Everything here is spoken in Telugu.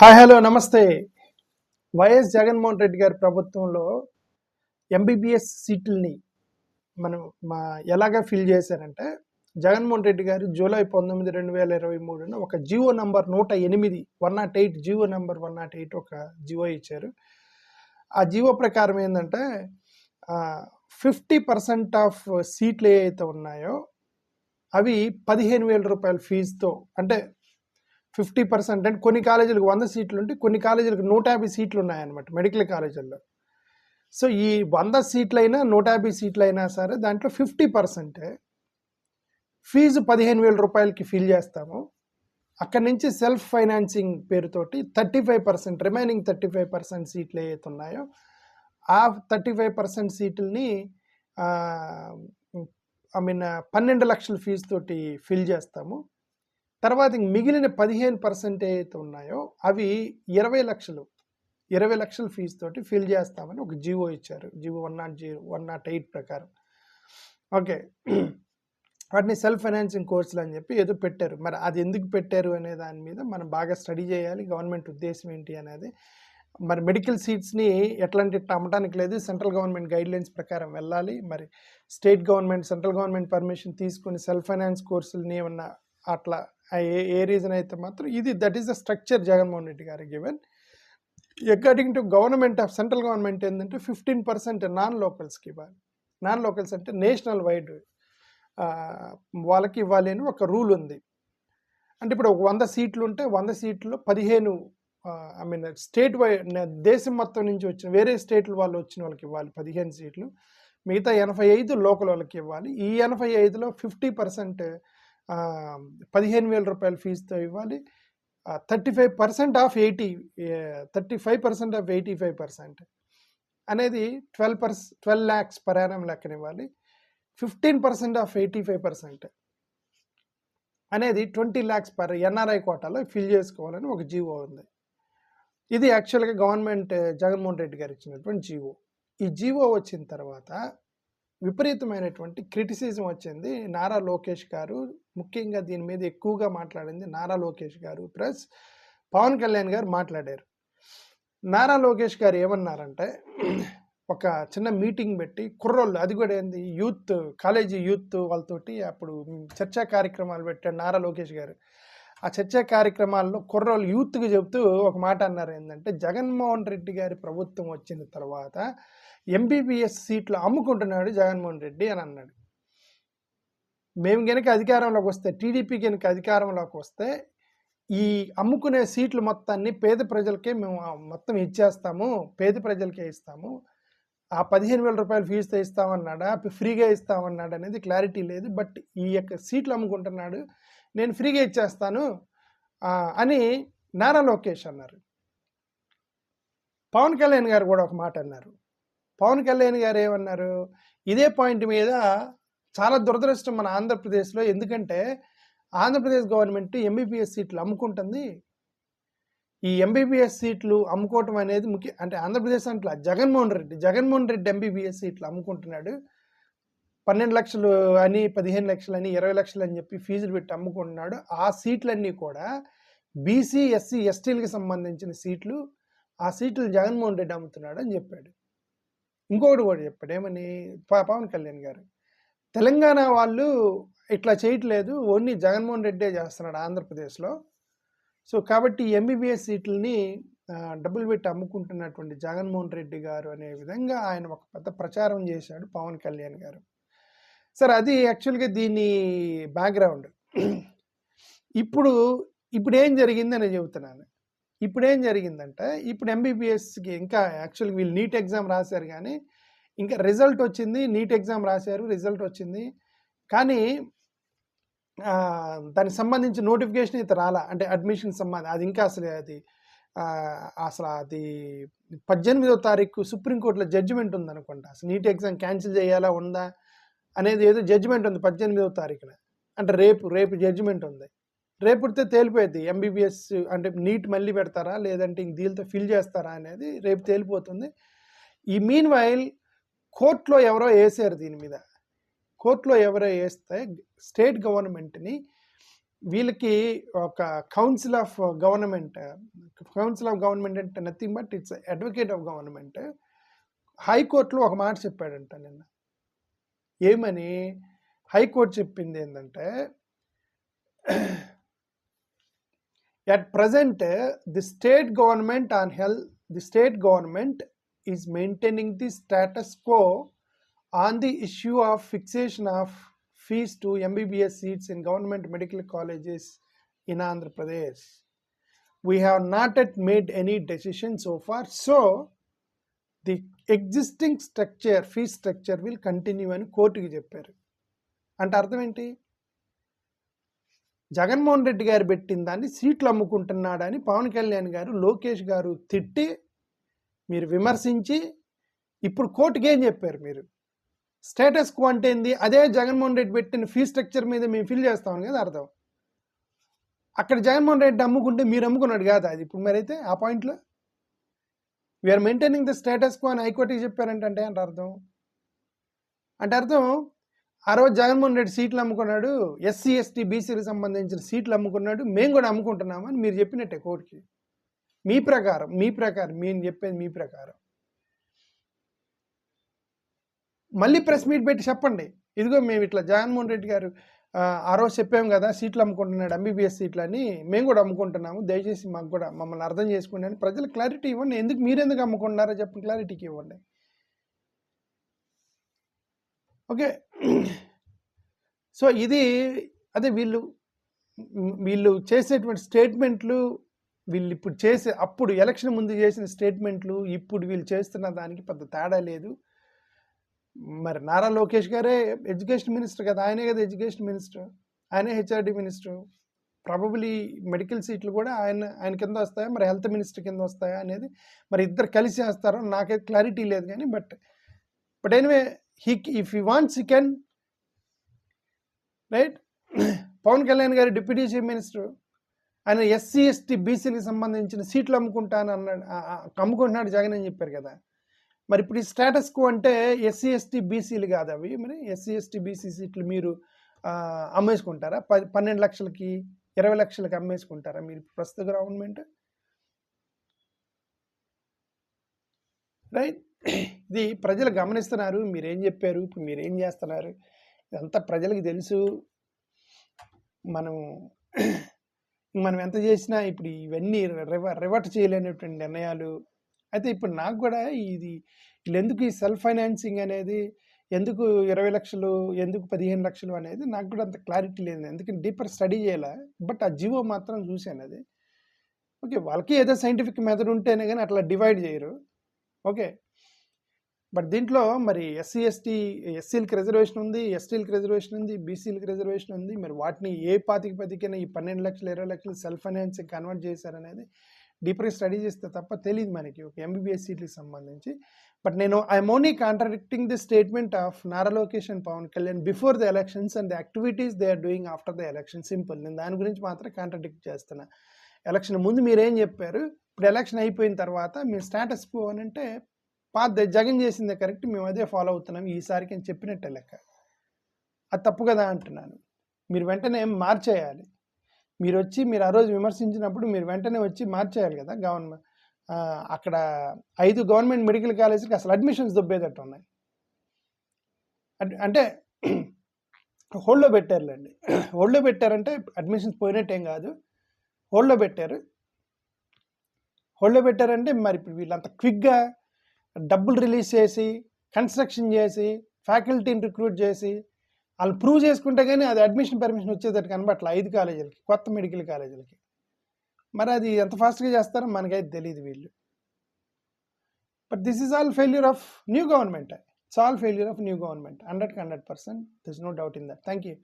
హాయ్ హలో నమస్తే. వైఎస్ జగన్మోహన్ రెడ్డి గారి ప్రభుత్వంలో ఎంబీబీఎస్ సీట్లని మనం ఎలాగా ఫిల్ చేశారంటే, జగన్మోహన్ రెడ్డి గారు జూలై 19, 2023 ఒక జియో నంబర్ 108 108 జియో నంబర్ 108 ఒక జియో ఇచ్చారు. ఆ జియో ప్రకారం ఏంటంటే 50% ఆఫ్ సీట్లు ఏవైతే ఉన్నాయో అవి 15,000 రూపాయల ఫీజుతో, అంటే 50% అంటే కొన్ని కాలేజీలకు 100 సీట్లు ఉంటే కొన్ని కాలేజీలకు 150 సీట్లు ఉన్నాయన్నమాట మెడికల్ కాలేజీల్లో. సో ఈ 100 సీట్లైనా 150 సీట్లైనా సరే దాంట్లో 50% ఫీజు 15,000 రూపాయలకి ఫిల్ చేస్తాము. అక్కడి నుంచి సెల్ఫ్ ఫైనాన్సింగ్ పేరుతోటి 35% రిమైనింగ్ 35% సీట్లు ఏవైతే ఉన్నాయో ఆ 35% సీట్లని 12 లక్షల ఫీజు తోటి ఫిల్ చేస్తాము. తర్వాత మిగిలిన 15% ఏవైతే ఉన్నాయో అవి 20 లక్షల ఫీజు తోటి ఫిల్ చేస్తామని ఒక జివో ఇచ్చారు. జివో 108 ప్రకారం. ఓకే, వాటిని సెల్ఫ్ ఫైనాన్సింగ్ కోర్సులు అని చెప్పి ఏదో పెట్టారు. మరి అది ఎందుకు పెట్టారు అనే దాని మీద మనం బాగా స్టడీ చేయాలి. గవర్నమెంట్ ఉద్దేశం ఏంటి అనేది. మరి మెడికల్ సీట్స్ని ఎట్లాంటి అమ్మటానికి లేదు, సెంట్రల్ గవర్నమెంట్ గైడ్లైన్స్ ప్రకారం వెళ్ళాలి. మరి state government central government permission తీసుకుని సెల్ఫ్ ఫైనాన్స్ కోర్సులని ఏమన్నా అట్లా ఏ రీజన్ అయితే మాత్రం ఇది that is the structure Jaganmohan Reddy garu given. According to government of central government ఏంటంటే 15% నాన్ లోకల్స్కి ఇవ్వాలి. నాన్ లోకల్స్ అంటే నేషనల్ వైడ్ వాళ్ళకి ఇవ్వాలి అని ఒక రూల్ ఉంది. అంటే ఇప్పుడు 100 సీట్లు ఉంటే 100 సీట్లో 15 స్టేట్ వైడ్ దేశం మొత్తం నుంచి వచ్చిన వేరే స్టేట్లు వాళ్ళు వచ్చిన వాళ్ళకి ఇవ్వాలి 15 సీట్లు. మిగతా 85 లోకల్ వాళ్ళకి ఇవ్వాలి. ఈ 85లో 50% 15,000 రూపాయల ఫీజుతో ఇవ్వాలి. 35% ఆఫ్ 85% అనేది 12 lakhs per annum లెక్కన ఇవ్వాలి. 15% ఆఫ్ 85% అనేది 20 lakhs పర్ ఎన్ఆర్ఐ కోటాలో ఫిల్ చేసుకోవాలని ఒక జీవో ఉంది. ఇది యాక్చువల్గా గవర్నమెంట్ జగన్మోహన్ రెడ్డి గారు ఇచ్చినటువంటి జీవో. ఈ జీవో వచ్చిన తర్వాత విపరీతమైనటువంటి క్రిటిసిజం వచ్చింది. నారా లోకేష్ గారు ముఖ్యంగా దీని మీద ఎక్కువగా మాట్లాడింది నారా లోకేష్ గారు ప్లస్ పవన్ కళ్యాణ్ గారు మాట్లాడారు. నారా లోకేష్ గారు ఏమన్నారంటే, ఒక చిన్న మీటింగ్ పెట్టి కుర్రోళ్ళు, అది కూడా ఏంది యూత్, కాలేజీ యూత్ వాళ్ళతోటి అప్పుడు చర్చా కార్యక్రమాలు పెట్టాడు నారా లోకేష్ గారు. ఆ చర్చా కార్యక్రమాల్లో కుర్రోళ్ళు యూత్కి చెబుతూ ఒక మాట అన్నారు, ఏంటంటే జగన్మోహన్ రెడ్డి గారి ప్రభుత్వం వచ్చిన తర్వాత ఎంబీబీఎస్ సీట్లు అమ్ముకుంటున్నాడు జగన్మోహన్ రెడ్డి అని అన్నాడు. మేము కనుక అధికారంలోకి వస్తే, టీడీపీ కనుక అధికారంలోకి వస్తే ఈ అమ్ముకునే సీట్లు మొత్తాన్ని పేద ప్రజలకే మేము మొత్తం ఇచ్చేస్తాము, పేద ప్రజలకే ఇస్తాము. ఆ 15,000 రూపాయలు ఫీజుతో ఇస్తామన్నాడా, ఫ్రీగా ఇస్తామన్నాడు అనేది క్లారిటీ లేదు. బట్ ఈ యొక్క సీట్లు అమ్ముకుంటున్నాడు, నేను ఫ్రీగా ఇచ్చేస్తాను అని నారా లోకేష్ అన్నారు. పవన్ కళ్యాణ్ గారు కూడా ఒక మాట అన్నారు. పవన్ కళ్యాణ్ గారు ఏమన్నారు, ఇదే పాయింట్ మీద చాలా దురదృష్టం మన ఆంధ్రప్రదేశ్లో. ఎందుకంటే ఆంధ్రప్రదేశ్ గవర్నమెంట్ ఎంబీబీఎస్ సీట్లు అమ్ముకుంటుంది. ఈ ఎంబీబీఎస్ సీట్లు అమ్ముకోవటం అనేది అంటే ఆంధ్రప్రదేశ్ అంటే జగన్మోహన్ రెడ్డి ఎంబీబీఎస్ సీట్లు అమ్ముకుంటున్నాడు. 12 లక్షలు అని, 15 లక్షలు అని, 20 లక్షలు అని చెప్పి ఫీజులు పెట్టి అమ్ముకుంటున్నాడు. ఆ సీట్లన్నీ కూడా బీసీ, ఎస్సీ, ఎస్టీలకు సంబంధించిన సీట్లు. ఆ సీట్లు జగన్మోహన్ రెడ్డి అమ్ముతున్నాడు అని చెప్పాడు. ఇంకొకటి కూడా చెప్పాడు, ఏమని, పవన్ కళ్యాణ్ గారు, తెలంగాణ వాళ్ళు ఇట్లా చేయట్లేదు, ఓన్లీ జగన్మోహన్ రెడ్డే చేస్తున్నాడు ఆంధ్రప్రదేశ్లో. సో కాబట్టి ఎంబీబీఎస్ సీట్లని డబ్బులు పెట్టి అమ్ముకుంటున్నటువంటి జగన్మోహన్ రెడ్డి గారు అనే విధంగా ఆయన ఒక పెద్ద ప్రచారం చేశాడు పవన్ కళ్యాణ్ గారు. సరే, అది యాక్చువల్గా దీని బ్యాక్గ్రౌండ్. ఇప్పుడు ఏం జరిగిందని చెబుతున్నాను. ఇప్పుడు ఏం జరిగిందంటే, ఇప్పుడు ఎంబీబీఎస్కి ఇంకా యాక్చువల్గా వీళ్ళు నీట్ ఎగ్జామ్ రాశారు, కానీ ఇంకా రిజల్ట్ వచ్చింది. నీట్ ఎగ్జామ్ రాశారు, రిజల్ట్ వచ్చింది, కానీ దానికి సంబంధించి నోటిఫికేషన్ అయితే రాలా. అంటే అడ్మిషన్ అది ఇంకా అసలు అది 18వ తారీఖు సుప్రీంకోర్టులో జడ్జిమెంట్ ఉందనుకుంటా. అసలు నీట్ ఎగ్జామ్ క్యాన్సిల్ చేయాలా ఉందా అనేది ఏదో జడ్జిమెంట్ ఉంది 18వ తారీఖున. అంటే రేపు జడ్జిమెంట్ ఉంది. రేపుడితే తేలిపోయింది ఎంబీబీఎస్ అంటే నీట్ మళ్ళీ పెడతారా లేదంటే ఇంక దీనితో ఫిల్ చేస్తారా అనేది రేపు తేలిపోతుంది. ఈ మీన్ వైల్ కోర్టులో ఎవరో వేసారు దీని మీద. కోర్టులో ఎవరో వేస్తే స్టేట్ గవర్నమెంట్ని వీళ్ళకి ఒక కౌన్సిల్ ఆఫ్ గవర్నమెంట్ అంటే nothing but it's advocate of government హైకోర్టులో ఒక మాట చెప్పాడంట నిన్న. ఏమని హైకోర్టు చెప్పింది ఏంటంటే, at present the state government is maintaining the status quo on the issue of fixation of fees to MBBS seats in government medical colleges in Andhra Pradesh. We have not yet made any decision so far, so the existing fee structure will continue అని కోర్టుకి చెప్పారు. అంటే అర్థం ఏంటి? జగన్మోహన్ రెడ్డి గారు పెట్టిన దాన్ని సీట్లు అమ్ముకుంటున్నాడని పవన్ కళ్యాణ్ గారు, లోకేష్ గారు తిట్టి, మీరు విమర్శించి, ఇప్పుడు కోర్టుకి ఏం చెప్పారు? మీరు స్టేటస్ కో అంటే ఏంది? అదే జగన్మోహన్ రెడ్డి పెట్టిన ఫీ స్ట్రక్చర్ మీద మేము ఫిల్ చేస్తామని కదా అర్థం. అక్కడ జగన్మోహన్ రెడ్డి అమ్ముకుంటే మీరు అమ్ముకున్నాడు కాదు అది. ఇప్పుడు మరైతే ఆ పాయింట్లో we are maintaining the status quo అని హైకోర్టుకి చెప్పారంటే అంటే అర్థం ఆ రోజు జగన్మోహన్ రెడ్డి సీట్లు అమ్ముకున్నాడు, ఎస్సీ ఎస్టీ బీసీలకు సంబంధించిన సీట్లు అమ్ముకున్నాడు, మేము కూడా అమ్ముకుంటున్నామని మీరు చెప్పినట్టే కోర్టుకి. మీ ప్రకారం మేము చెప్పేది మీ ప్రకారం. మళ్ళీ ప్రెస్ మీట్ పెట్టి చెప్పండి, ఇదిగో మేము ఇట్లా జగన్మోహన్ రెడ్డి గారు ఆ రోజు చెప్పాము కదా సీట్లు అమ్ముకుంటున్నాడు, ఎంబీబీఎస్ సీట్లు అని, మేము కూడా అమ్ముకుంటున్నాము, దయచేసి మాకు కూడా మమ్మల్ని అర్థం చేసుకోండి అని ప్రజలకు క్లారిటీ ఇవ్వండి. మీరెందుకు అమ్ముకుంటున్నారో చెప్పండి, క్లారిటీకి ఇవ్వండి. ఓకే, సో ఇది అదే వీళ్ళు చేసేటువంటి స్టేట్మెంట్లు, వీళ్ళు ఇప్పుడు అప్పుడు ఎలక్షన్ ముందు చేసిన స్టేట్మెంట్లు ఇప్పుడు వీళ్ళు చేస్తున్న దానికి పెద్ద తేడా లేదు. మరి నారా లోకేష్ గారే ఎడ్యుకేషన్ మినిస్టర్ కదా, ఆయనే కదా ఎడ్యుకేషన్ మినిస్టర్, ఆయనే హెచ్ఆర్డి మినిస్టర్. ప్రాబబ్లీ మెడికల్ సీట్లు కూడా ఆయన కింద వస్తాయా, మరి హెల్త్ మినిస్టర్ కింద వస్తాయా అనేది మరి ఇద్దరు కలిసి వేస్తారో నాకైతే క్లారిటీ లేదు. కానీ but anyway if he wants he can, right? Pawan Kalyan గారు డిప్యూటీ చీఫ్ మినిస్టర్, ఆయన ఎస్సీ ఎస్టీ బీసీలకు సంబంధించిన సీట్లు అమ్ముకుంటున్నాడు జగన్ అని చెప్పారు కదా. మరి ఇప్పుడు ఈ స్టేటస్ కో అంటే ఎస్సీ ఎస్టీ బీసీలు కాదు అవి. మరి ఎస్సీ ఎస్టీ బీసీ సీట్లు మీరు అమ్మేసుకుంటారా? 12 లక్షలకి 20 లక్షలకి అమ్మేసుకుంటారా మీరు ప్రస్తుత గవర్నమెంట్? రైట్, ఇది ప్రజలు గమనిస్తున్నారు. మీరేం చెప్పారు, ఇప్పుడు మీరేం చేస్తున్నారు, ఇదంతా ప్రజలకు తెలుసు. మనం ఎంత చేసినా ఇప్పుడు ఇవన్నీ రివర్ట్ చేయలేనటువంటి నిర్ణయాలు. అయితే ఇప్పుడు నాకు కూడా వీళ్ళు ఎందుకు ఈ సెల్ఫ్ ఫైనాన్సింగ్ అనేది, ఎందుకు 20 లక్షలు, ఎందుకు 15 లక్షలు అనేది నాకు కూడా అంత క్లారిటీ లేదు. ఎందుకంటే డీపర్ స్టడీ చేయాలి. బట్ ఆ జీవో మాత్రం చూశాను. అది ఓకే, వాళ్ళకి ఏదో సైంటిఫిక్ మెథడ్ ఉంటేనే కానీ అట్లా డివైడ్ చేయరు. ఓకే, బట్ దీంట్లో మరి ఎస్సీలకి రిజర్వేషన్ ఉంది, ఎస్టీలకి రిజర్వేషన్ ఉంది, బీసీలకి రిజర్వేషన్ ఉంది. మరి వాటిని ఏ పాతికైనా ఈ 12 లక్షలు 20 లక్షలు సెల్ఫ్ ఫైనాన్సింగ్ కన్వర్ట్ చేశారనేది డీపర్గా స్టడీ చేస్తే తప్ప తెలియదు మనకి ఒక ఎంబీబీఎస్ సీట్లకు సంబంధించి. But I'm only contradicting the statement of Nara Lokesh and Pawan Kalyan before the elections and the activities they are doing after the election. Simple, నేను దాని గురించి మాత్రం కాంట్రాడిక్ట్ చేస్తున్నా. ఎలక్షన్ ముందు మీరేం చెప్పారు, ఇప్పుడు ఎలక్షన్ అయిపోయిన తర్వాత మీరు స్టేటస్ కో అని అంటే జగన్ చేసిందే కరెక్ట్, మేము అదే ఫాలో అవుతున్నాం ఈసారికి అని చెప్పినట్టే లెక్క. అది తప్పు కదా అంటున్నాను. మీరు వెంటనే మార్చేయాలి. మీరు ఆ రోజు విమర్శించినప్పుడు మీరు వెంటనే వచ్చి మార్చేయాలి కదా. అక్కడ 5 గవర్నమెంట్ మెడికల్ కాలేజీకి అసలు అడ్మిషన్స్ దొబ్బేటట్టు ఉన్నాయి. అంటే హోల్డ్లో పెట్టారులేండి. హోల్డ్లో పెట్టారంటే అడ్మిషన్స్ పోయినట్టేం కాదు, హోల్డ్లో పెట్టారంటే మరి ఇప్పుడు వీళ్ళంత క్విక్గా డబ్బులు రిలీజ్ చేసి, కన్స్ట్రక్షన్ చేసి, ఫ్యాకల్టీని రిక్రూట్ చేసి వాళ్ళు ప్రూవ్ చేసుకుంటే కానీ అది అడ్మిషన్ పర్మిషన్ వచ్చేటట్టు కనబట్ల 5 కాలేజీలకి, కొత్త మెడికల్ కాలేజీలకి. మరి అది ఎంత ఫాస్ట్గా చేస్తారో మనకైతే తెలియదు వీళ్ళు. But this is all failure of new government. It's all failure of new government, 100% There's no doubt in that. Thank you.